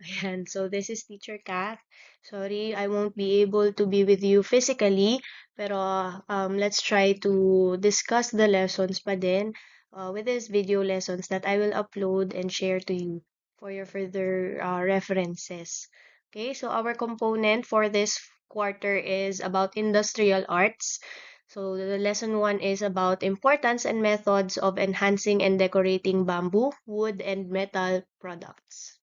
Ayan, so this is Teacher Kath. Sorry, I won't be able to be with you physically, pero let's try to discuss the lessons pa din with these video lessons that I will upload and share to you for your further references. Okay, so our component for this quarter is about industrial arts. So the lesson one is about importance and methods of enhancing and decorating bamboo, wood, and metal products.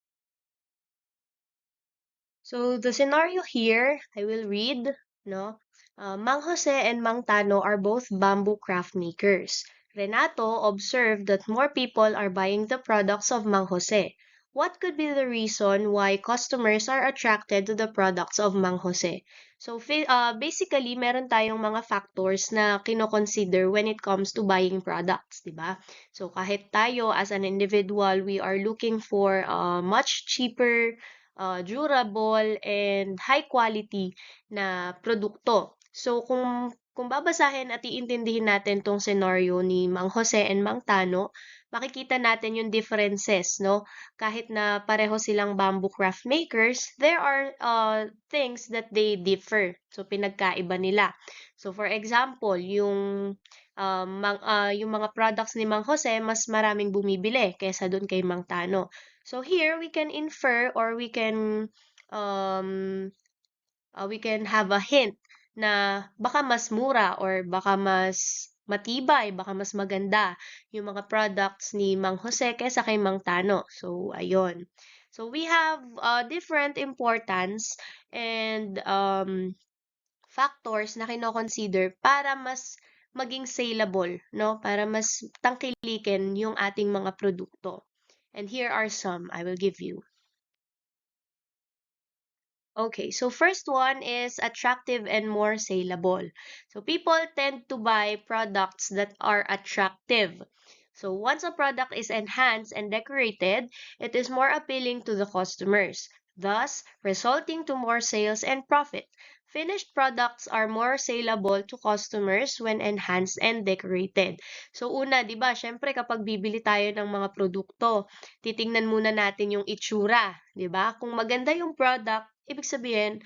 So the scenario here, I will read, no? Mang Jose and Mang Tano are both bamboo craft makers. Renato observed that more people are buying the products of Mang Jose. What could be the reason why customers are attracted to the products of Mang Jose? So basically, meron tayong mga factors na kino-consider when it comes to buying products, di ba? So kahit tayo as an individual, we are looking for much cheaper durable and high quality na produkto. So kung babasahin at iintindihin natin tong scenario ni Mang Jose and Mang Tano, makikita natin yung differences, no? Kahit na pareho silang bamboo craft makers, there are things that they differ. So pinagkaiba nila. So for example, yung mga products ni Mang Jose, mas maraming bumibili kaysa doon kay Mang Tano. So here we can infer or um, we can have a hint na baka mas mura or baka mas matibay, baka mas maganda yung mga products ni Mang Jose kaysa kay Mang Tano. So, ayun. So, we have different importance and factors na kino-consider para mas maging saleable, no? Para mas tangkilikin yung ating mga produkto. And here are some I will give you. Okay, so first one is attractive and more saleable. So people tend to buy products that are attractive. So once a product is enhanced and decorated, it is more appealing to the customers, thus resulting to more sales and profit. Finished products are more saleable to customers when enhanced and decorated. So una, 'di ba, syempre kapag bibili tayo ng mga produkto, titingnan muna natin yung itsura, 'di ba? Kung maganda yung product, ibig sabihin,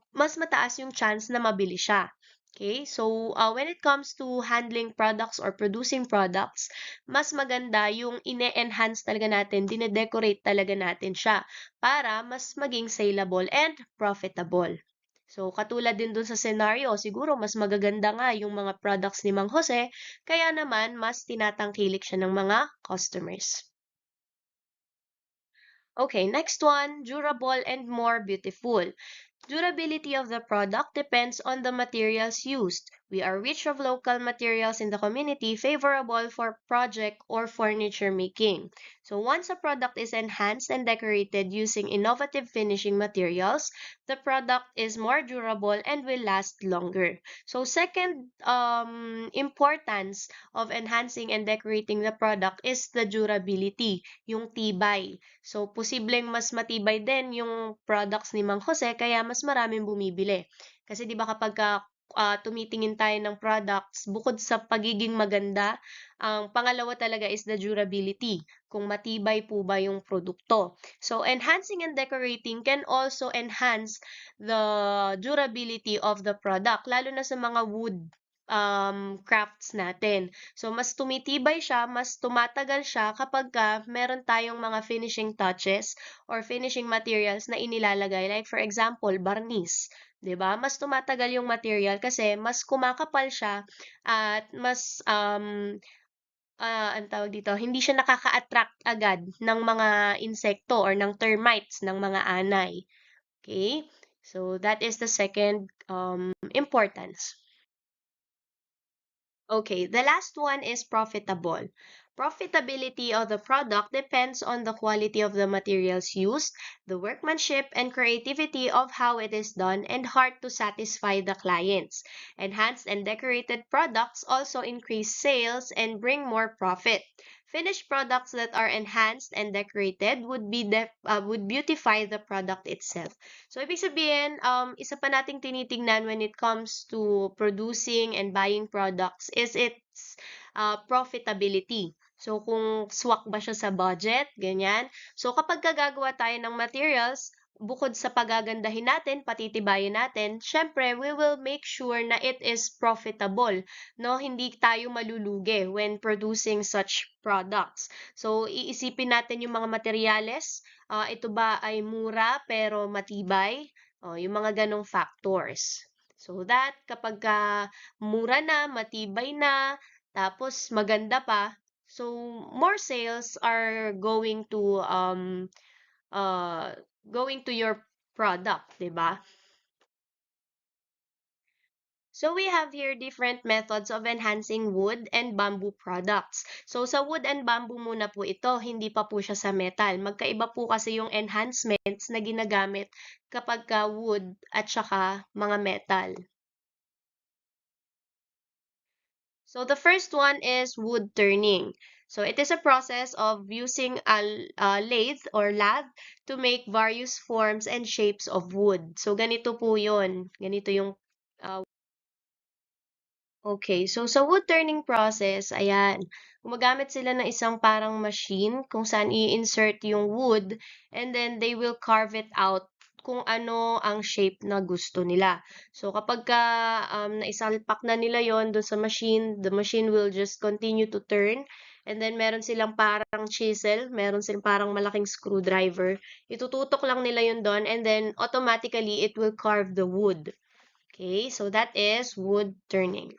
mas mataas yung chance na mabili siya. Okay? So, when it comes to handling products or producing products, mas maganda yung ine-enhance talaga natin, dine-decorate talaga natin siya para mas maging saleable and profitable. So, katulad din dun sa scenario, siguro mas magaganda nga yung mga products ni Mang Jose, kaya naman mas tinatangkilik siya ng mga customers. Okay, next one, durable and more beautiful. Durability of the product depends on the materials used. We are rich of local materials in the community favorable for project or furniture making. So once a product is enhanced and decorated using innovative finishing materials, the product is more durable and will last longer. So second importance of enhancing and decorating the product is the durability, yung tibay. So, posibleng mas matibay din yung products ni Mang Jose kaya mas maraming bumibili. Kasi 'di ba kapagka tumitingin tayo ng products, bukod sa pagiging maganda, ang pangalawa talaga is the durability, kung matibay po ba yung produkto. So, enhancing and decorating can also enhance the durability of the product, lalo na sa mga wood crafts natin. So, mas tumitibay siya, mas tumatagal siya kapagka meron tayong mga finishing touches or finishing materials na inilalagay. Like for example, barniz. 'Di ba? Mas tumatagal yung material kasi mas kumakapal siya at mas ang tawag dito, hindi siya nakaka-attract agad ng mga insekto or ng termites, ng mga anay. Okay? So that is the second importance. Okay, the last one is profitable. Profitability of the product depends on the quality of the materials used, the workmanship and creativity of how it is done, and hard to satisfy the clients. Enhanced and decorated products also increase sales and bring more profit. Finished products that are enhanced and decorated would beautify the product itself. So, ibig sabihin, isa pa nating tinitingnan when it comes to producing and buying products is its profitability. So, kung swak ba siya sa budget, ganyan. So, kapag gagawa tayo ng materials, bukod sa pagagandahin natin, patitibayin natin, syempre, we will make sure na it is profitable, no? Hindi tayo malulugi when producing such products. So, iisipin natin yung mga materyales. Ito ba ay mura pero matibay? Yung mga ganong factors. So that kapag mura na, matibay na, tapos maganda pa, so more sales are uh going to your product, 'di ba? So we have here different methods of enhancing wood and bamboo products. So sa wood and bamboo muna po ito, hindi pa po siya sa metal. Magkaiba po kasi yung enhancements na ginagamit kapag wood at saka mga metal. So the first one is wood turning. So it is a process of using a lathe or lathe to make various forms and shapes of wood. So ganito po 'yon. Ganito yung okay. So sa wood turning process, ayan, gumagamit sila ng isang parang machine kung saan i-insert yung wood and then they will carve it out kung ano ang shape na gusto nila. So kapag naisalpak na nila yon dun sa machine, the machine will just continue to turn and then meron silang parang chisel, meron silang parang malaking screwdriver. Itututok lang nila yun doon and then automatically it will carve the wood. Okay, so that is wood turning.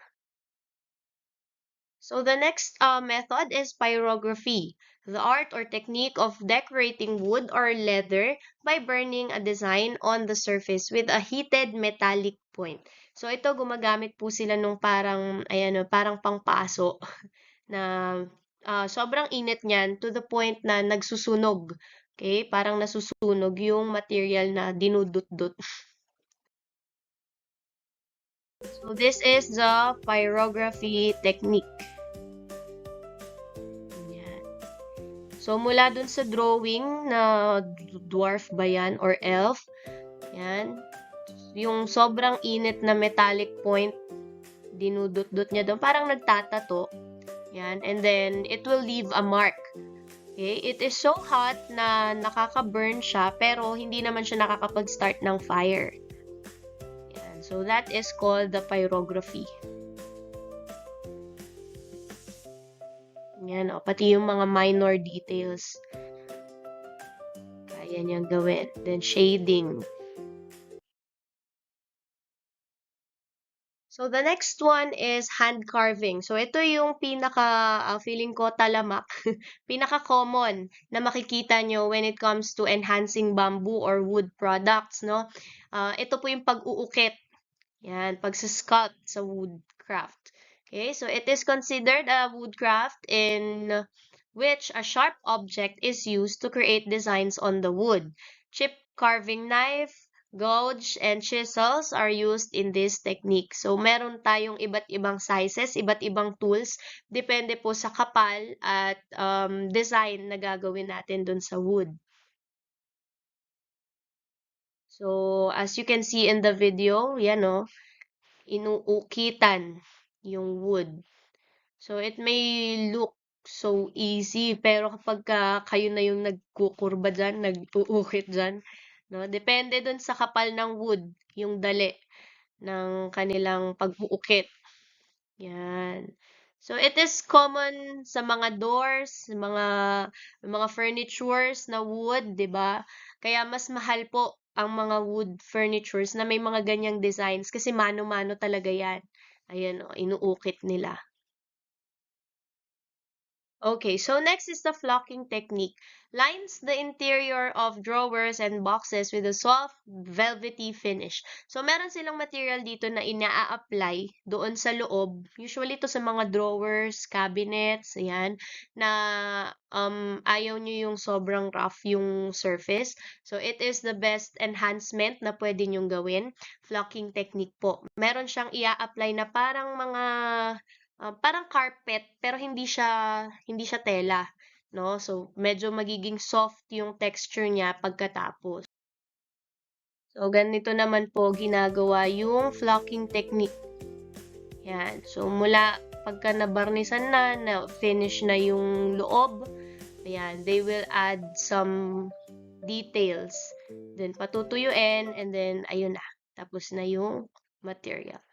So the next method is pyrography, the art or technique of decorating wood or leather by burning a design on the surface with a heated metallic point. So ito gumagamit po sila nung parang ayan parang pangpaso na sobrang init niyan to the point na nagsusunog. Okay, parang nasusunog yung material na dinudot-dot. So this is the pyrography technique. Yan. So, mula dun sa drawing na dwarf ba yan or elf, yan, yung sobrang init na metallic point, dinudot-dot niya doon, parang nagtatato, yan, and then, it will leave a mark. Okay? It is so hot na nakaka-burn siya, pero hindi naman siya nakakapag-start ng fire. Yan. So, that is called the pyrography. Yan, pati yung mga minor details. Kaya niyang gawin. Then, shading. So, the next one is hand carving. So, ito yung feeling ko talamak, pinaka-common na makikita nyo when it comes to enhancing bamboo or wood products, no? Ito po yung pag-uukit. Yan, pag-sculpt sa woodcraft. Okay, so it is considered a woodcraft in which a sharp object is used to create designs on the wood. Chip carving knife, gouge, and chisels are used in this technique. So, meron tayong iba't ibang sizes, iba't ibang tools. Depende po sa kapal at design na gagawin natin dun sa wood. So, as you can see in the video, yan inuukitan yung wood. So, it may look so easy, pero kapag kayo na yung nagkukurba dyan, nag-uukit dyan, no? Depende dun sa kapal ng wood, yung dali ng kanilang pag-uukit. Yan. So, it is common sa mga doors, mga furnitures na wood, 'di ba? Kaya mas mahal po ang mga wood furnitures na may mga ganyang designs kasi mano-mano talaga 'yan. Ayan inuukit nila. Okay, so next is the flocking technique. Lines the interior of drawers and boxes with a soft, velvety finish. So, meron silang material dito na ina-apply doon sa loob. Usually, to sa mga drawers, cabinets, ayan, na ayaw nyo yung sobrang rough yung surface. So, it is the best enhancement na pwede nyong gawin. Flocking technique po. Meron siyang ia-apply na parang mga parang carpet pero hindi siya tela, no? So medyo magiging soft yung texture niya pagkatapos. So ganito naman po ginagawa yung flocking technique. Yan. So mula kapag ka nabarnisan na finish na yung loob, ayan, they will add some details. Then, patutuyuin, and then, ayun na. Tapos na yung material.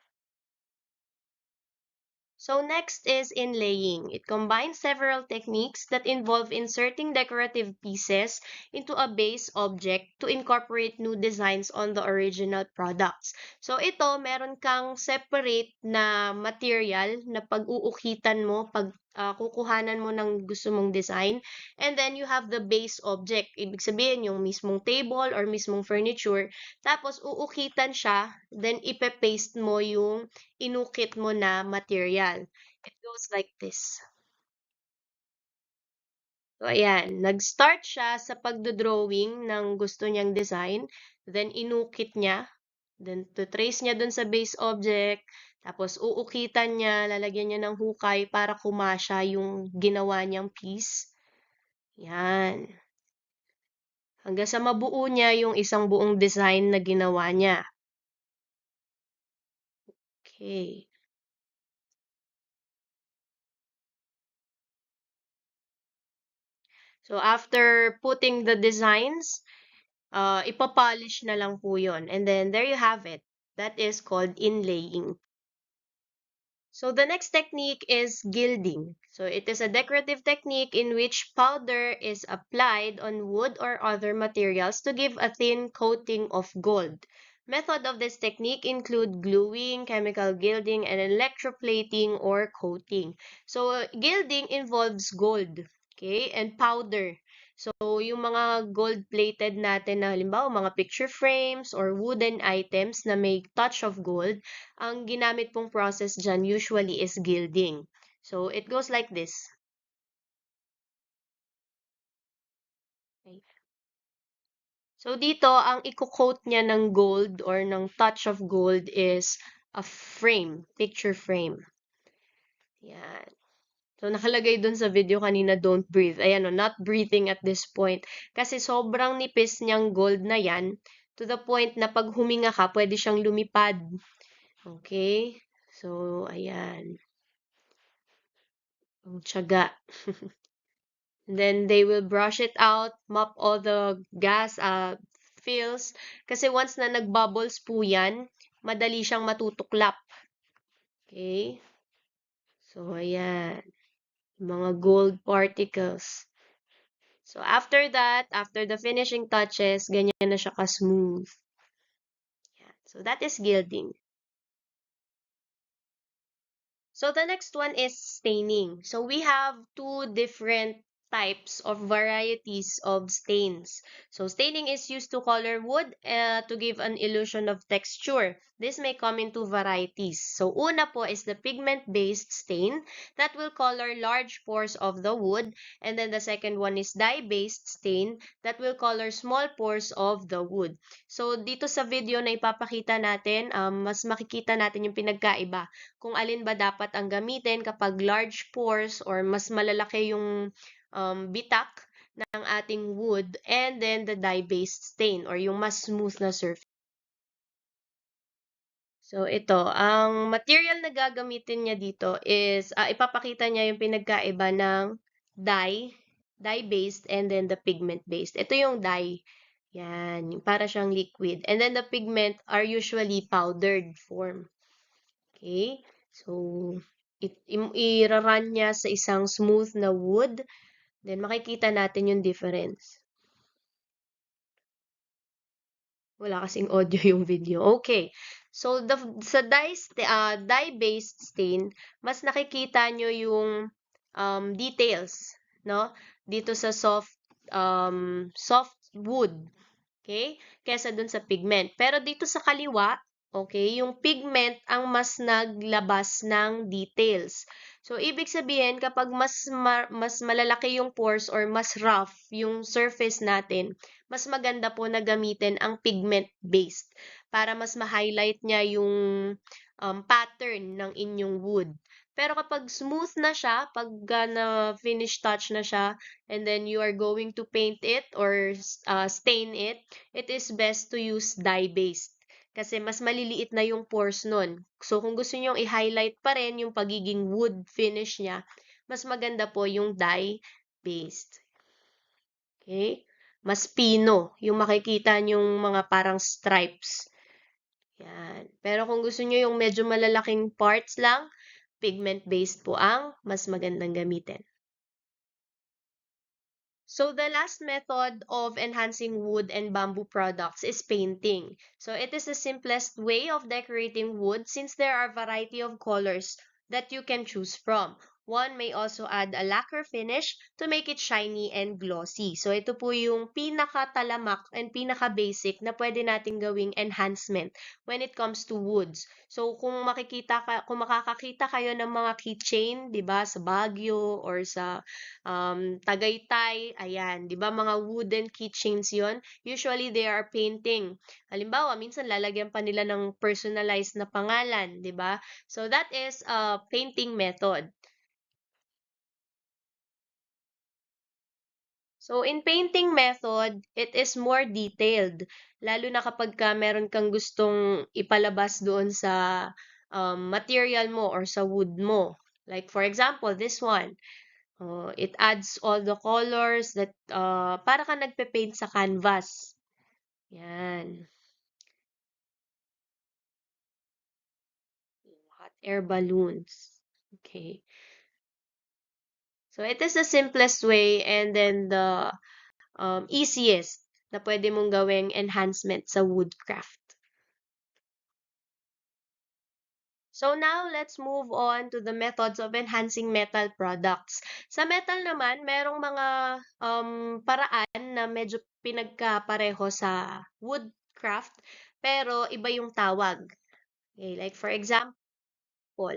So next is inlaying. It combines several techniques that involve inserting decorative pieces into a base object to incorporate new designs on the original products. So ito, meron kang separate na material na pag-uukitan mo, kukuhanan mo ng gusto mong design. And then you have the base object. Ibig sabihin yung mismong table or mismong furniture. Tapos uukitan siya, then ipe-paste mo yung inukit mo na material. It goes like this. So, ayan. Nag-start siya sa pagdodrawing ng gusto niyang design. Then, inukit niya. Then, to-trace niya dun sa base object. Tapos, uukitan niya. Lalagyan niya ng hukay para kumasya yung ginawa niyang piece. Yan. Hanggang sa mabuo niya yung isang buong design na ginawa niya. Okay. So, after putting the designs, ipapolish na lang po yun. And then, there you have it. That is called inlaying. So, the next technique is gilding. So, it is a decorative technique in which powder is applied on wood or other materials to give a thin coating of gold. Method of this technique include gluing, chemical gilding, and electroplating or coating. So, gilding involves gold, okay, and powder. So, yung mga gold-plated natin na halimbawa mga picture frames or wooden items na may touch of gold, ang ginamit pong process dyan usually is gilding. So, it goes like this. Okay. So, dito, ang i-coat niya ng gold or ng touch of gold is a frame, picture frame. Yan. So, nakalagay dun sa video kanina, don't breathe. Ayan o, not breathing at this point. Kasi sobrang nipis niyang gold na yan to the point na pag huminga ka, pwede siyang lumipad. Okay? So, ayan. Ang tiyaga. Then, they will brush it out, mop all the gas, fills. Kasi once na nagbubbles po yan, madali siyang matutuklap. Okay? So, ayan. Mga gold particles. So, after that, after the finishing touches, ganyan na siya ka-smooth. So, that is gilding. So, the next one is staining. So, we have two different types of varieties of stains. So, staining is used to color wood to give an illusion of texture. This may come in two varieties. So, una po is the pigment-based stain that will color large pores of the wood. And then the second one is dye-based stain that will color small pores of the wood. So, dito sa video na ipapakita natin, mas makikita natin yung pinagkaiba kung alin ba dapat ang gamitin kapag large pores or mas malalaki yung bitak ng ating wood, and then the dye-based stain or yung mas smooth na surface. So, ito, ang material na gagamitin niya dito is, ipapakita niya yung pinagkaiba ng dye-based, and then the pigment-based. Ito yung dye. Yan, yung para siyang liquid. And then the pigment are usually powdered form. Okay? So, i-run niya sa isang smooth na wood. Then, makikita natin yung difference. Wala kasing audio yung video. Okay. So, sa dye-based stain, mas nakikita nyo yung details, no? Dito sa soft wood. Okay? Kesa dun sa pigment. Pero dito sa kaliwa, okay, yung pigment ang mas naglabas ng details. So, ibig sabihin, kapag mas malalaki yung pores or mas rough yung surface natin, mas maganda po na gamitin ang pigment-based para mas ma-highlight niya yung pattern ng inyong wood. Pero kapag smooth na siya, pag na-finish touch na siya, and then you are going to paint it or stain it, it is best to use dye-based. Kasi mas maliliit na yung pores nun. So, kung gusto nyo i-highlight pa rin yung pagiging wood finish niya, mas maganda po yung dye-based. Okay? Mas pino yung makikita yung mga parang stripes. Yan. Pero kung gusto nyo yung medyo malalaking parts lang, pigment-based po ang mas magandang gamitin. So the last method of enhancing wood and bamboo products is painting. So it is the simplest way of decorating wood since there are a variety of colors that you can choose from. One may also add a lacquer finish to make it shiny and glossy. So ito po yung pinaka-talamak and pinaka-basic na pwede nating gawing enhancement when it comes to woods. So kung makakakita kayo ng mga keychain, 'di ba, sa Baguio or sa Tagaytay, ayan, 'di ba mga wooden keychains 'yon? Usually they are painting. Halimbawa, minsan lalagyan pa nila ng personalized na pangalan, 'di ba? So that is a painting method. So in painting method, it is more detailed. Lalo na kapag meron kang gustong ipalabas doon sa material mo or sa wood mo. Like for example, this one. It adds all the colors that para ka nagpe-paint sa canvas. Yan. Hot air balloons. Okay. So it is the simplest way and then the easiest na pwede mong gawing enhancement sa woodcraft. So now, let's move on to the methods of enhancing metal products. Sa metal naman, merong mga paraan na medyo pinagkapareho sa woodcraft, pero iba yung tawag. Okay, like for example,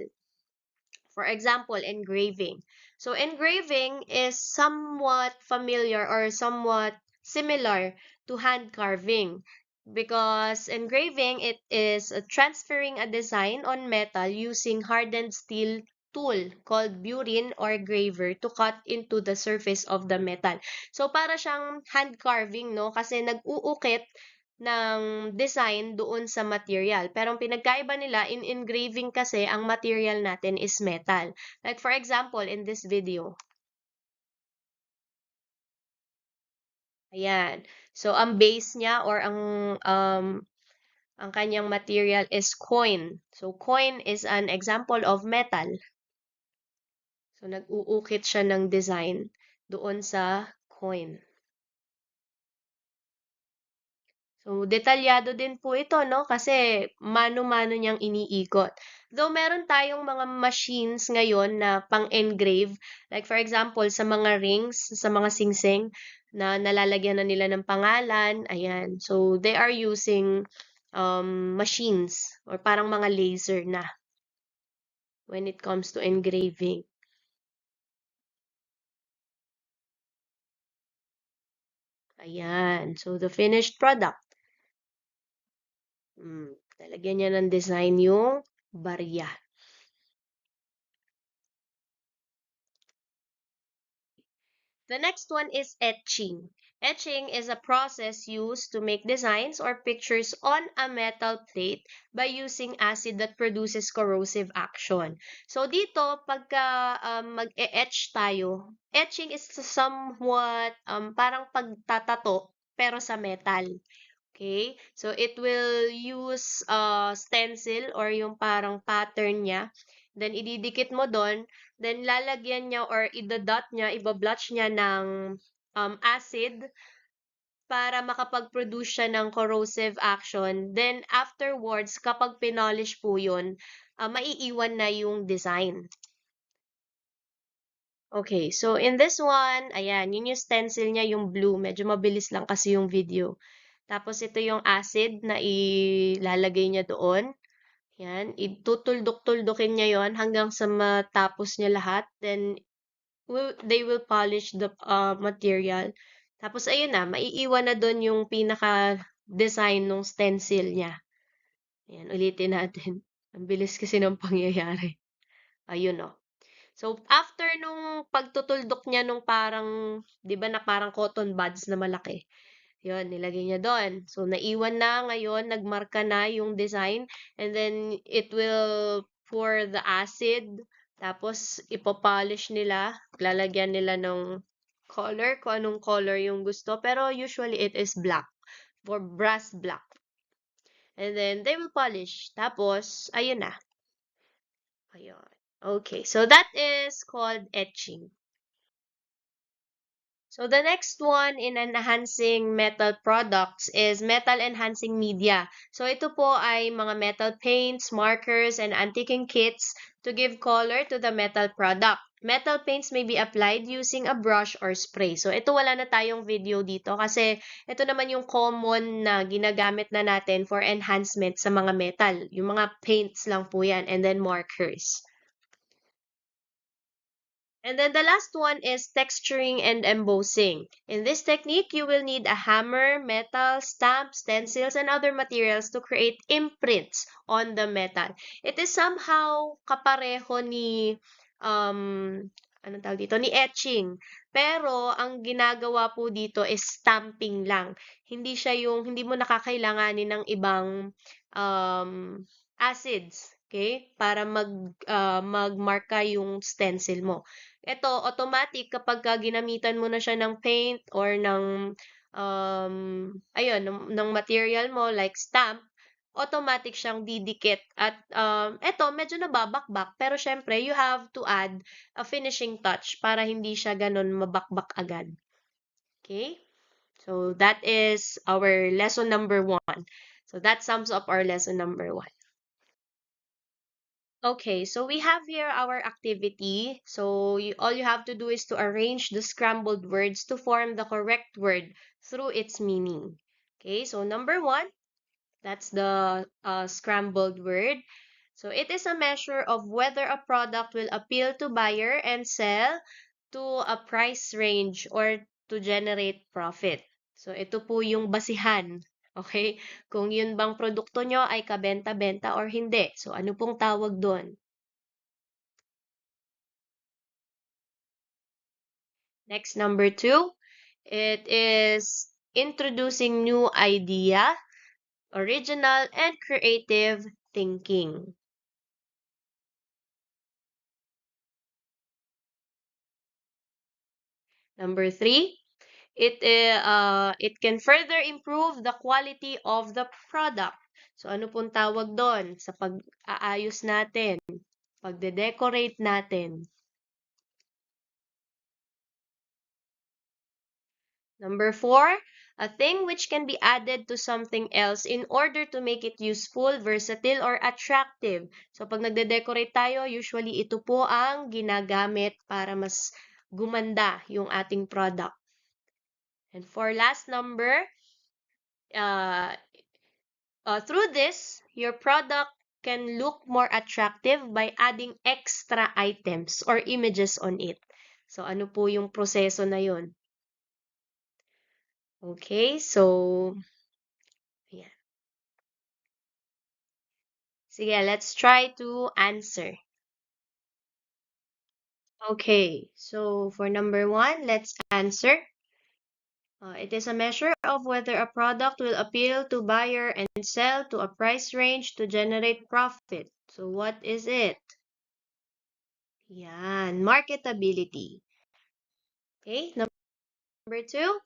engraving. So engraving is somewhat familiar or somewhat similar to hand carving because engraving it is transferring a design on metal using hardened steel tool called burin or graver to cut into the surface of the metal. So para siyang hand carving, no, kasi nag-uukit ng design doon sa material. Pero ang pinagkaiba nila, in engraving kasi, ang material natin is metal. Like for example, in this video. Ayan. So, ang base niya or ang kanyang material is coin. So, coin is an example of metal. So, nag-uukit siya ng design doon sa coin. So, detalyado din po ito, no? Kasi mano-mano niyang iniikot. Though meron tayong mga machines ngayon na pang-engrave, like for example, sa mga rings, sa mga singsing, na nalalagyan na nila ng pangalan, ayan. So, they are using machines or parang mga laser na when it comes to engraving. Ayan. So, the finished product. Talagyan niya ng design yung barya. The next one is etching. Etching is a process used to make designs or pictures on a metal plate by using acid that produces corrosive action. So dito, pagka mag-etch tayo, etching is somewhat parang pagtatato pero sa metal. Okay? So it will use stencil or yung parang pattern niya. Then ididikit mo doon. Then lalagyan niya or idadot niya, ibablotch niya ng acid para makapag-produce siya ng corrosive action. Then afterwards, kapag pinolish po yun, maiiwan na yung design. Okay, so in this one, ayan, yun yung stencil niya, yung blue. Medyo mabilis lang kasi yung video. Tapos ito yung acid na ilalagay niya doon. Yan, itutuldok-tuldokin niya yon hanggang sa matapos niya lahat. Then, they will polish the material. Tapos, ayun na, maiiwan na doon yung pinaka-design ng stencil niya. Ayan, ulitin natin. Ang bilis kasi ng pangyayari. Ayun, oh. So, after nung pagtutuldok niya nung parang, di ba na parang cotton buds na malaki, Yun, nilagay niya doon. So, naiwan na ngayon, nagmarka na yung design, and then it will pour the acid, tapos ipopolish nila, lalagyan nila ng color, kung anong color yung gusto, pero usually it is black, for brass black. And then they will polish. Tapos, ayun na. Ayun. Okay, so that is called etching. So the next one in enhancing metal products is metal enhancing media. So ito po ay mga metal paints, markers, and antiquing kits to give color to the metal product. Metal paints may be applied using a brush or spray. So ito wala na tayong video dito kasi ito naman yung common na ginagamit na natin for enhancement sa mga metal. Yung mga paints lang po yan, and then markers. And then the last one is texturing and embossing. In this technique, you will need a hammer, metal, stamps, stencils, and other materials to create imprints on the metal. It is somehow kapareho ni, anong tawag dito? Ni etching. Pero, ang ginagawa po dito is stamping lang. Hindi mo nakakailanganin ng ibang acids. Okay? Para magmarka yung stencil mo. Ito, automatic kapag ginamitan mo na siya ng paint or ayun, ng material mo like stamp, automatic siyang didikit. At ito, medyo nababakbak. Pero syempre, you have to add a finishing touch para hindi siya ganun mabakbak agad. Okay? So, that is our lesson number 1. So, that sums up our lesson number 1. Okay, so we have here our activity. So all you have to do is to arrange the scrambled words to form the correct word through its meaning. Okay, so number 1, that's the scrambled word. So it is a measure of whether a product will appeal to buyer and sell to a price range or to generate profit. So ito po yung basihan. Okay? Kung yun bang produkto nyo ay kabenta-benta or hindi. So ano pong tawag doon? Next, number 2, it is introducing new idea, original, and creative thinking. Number 3, it can further improve the quality of the product. So ano pong tawag doon sa pag-aayos natin, pagde-decorate natin? Number 4, a thing which can be added to something else in order to make it useful, versatile, or attractive. So, pag nagde-decorate tayo, usually ito po ang ginagamit para mas gumanda yung ating product. And for last number, through this, your product can look more attractive by adding extra items or images on it. So, ano po yung proseso na yun? Okay, so, yeah. Sige, let's try to answer. Okay, so for number 1, let's answer. It is a measure of whether a product will appeal to buyer and sell to a price range to generate profit. So what is it? Yan, marketability. Okay, number 2.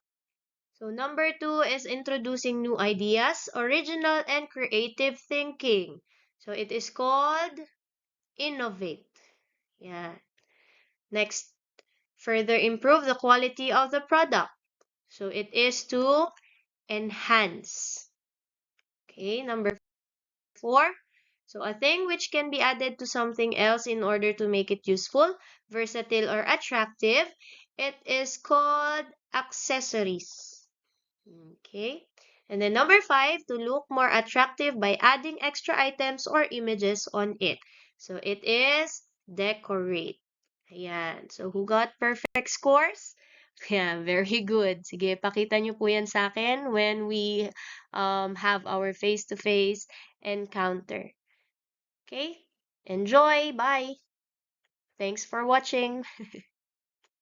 So number 2 is introducing new ideas, original and creative thinking. So it is called innovate. Yeah. Next, further improve the quality of the product. So it is to enhance. Okay, number 4. So a thing which can be added to something else in order to make it useful, versatile, or attractive. It is called accessories. Okay. And then number 5, to look more attractive by adding extra items or images on it. So it is decorate. Ayan. So who got perfect scores? Yeah, very good. Sige, pakita nyo po yan sa akin when we have our face-to-face encounter. Okay? Enjoy! Bye! Thanks for watching!